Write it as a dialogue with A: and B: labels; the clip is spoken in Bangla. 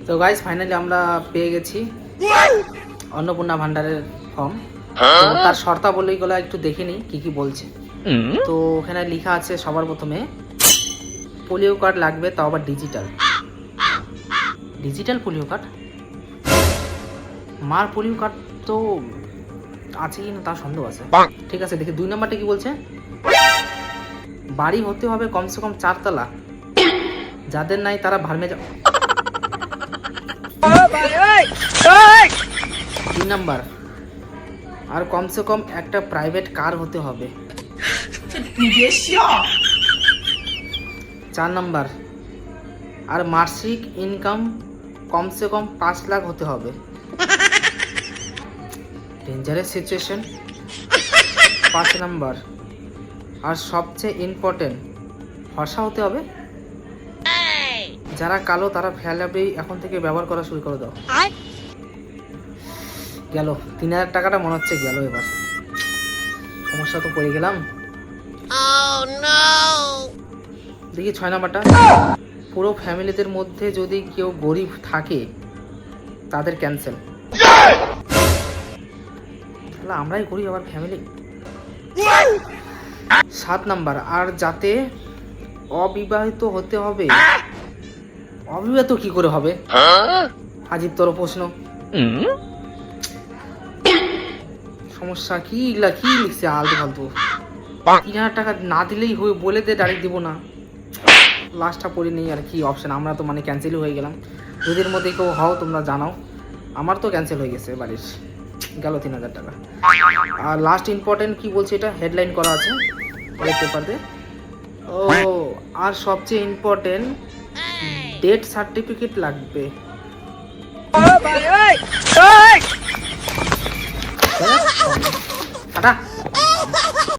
A: তো গাইস ফাইনালি আমরা পেয়ে গেছি অন্নপূর্ণা ভান্ডারের ফর্ম। তো তার শর্তাবলীগুলো একটু দেখে নিই কি কি বলছে। তো ওখানে লেখা আছে সবার প্রথমে পোলিও কার্ড লাগবে, তাও আবার ডিজিটাল পোলিও কার্ড। মার পোলিও কার্ড তো আছে কি না তার সন্দেহ আছে। ঠিক আছে, দেখি 2 নম্বরটা কি বলছে। বাড়ি হতে হবে কমসে কম 4 তলা, যাদের নাই তারা ভার্মে যাও। 3 নাম্বার, আর কমসে কম একটা প্রাইভেট কার হতে হবে। 4 নাম্বার, আর মাসিক ইনকাম কমসে কম 5 লাখ হতে হবে। Dangerous situation. 5 নাম্বার, আর সবচেয়ে ইম্পর্টেন্ট ফর্সা হতে হবে। যারা কালো তারা ফেলাবেই এখন থেকে ব্যবহার করা শুরু করে দাও। গেল 3000 টাকাটা মনে হচ্ছে গেল। এবার সমস্যা তো পড়ে গেলাম। দেখি 6 নাম্বারটা, পুরো ফ্যামিলিদের মধ্যে যদি কেউ গরিব থাকে তাদের ক্যান্সেল। তাহলে আমরাই গরিব আবার ফ্যামিলি। 7 নাম্বার, আর যাতে অবিবাহিত হতে হবে। অবিবাহিত কি করে হবে? আজীব তোর প্রশ্ন। সমস্যা কি এগুলা কি লিখছে আলতু ফালতু। 3000 টাকা না দিলেই হয়ে বলে দে, ডাইরেক্ট দিব না। লাস্টটা পড়ে নেই আর কি অপশন। আমরা তো মানে ক্যান্সেলই হয়ে গেলাম। দুদিন মধ্যে কেউ হও তোমরা জানাও। আমার তো ক্যান্সেল হয়ে গেছে বাড়ির। গেল 3000 টাকা। আর লাস্ট ইম্পর্টেন্ট কি বলছে, এটা হেডলাইন করা আছে পেপারতে। ও, আর সবচেয়ে ইম্পর্টেন্ট ডেথ সার্টিফিকেট লাগবে। টাটা।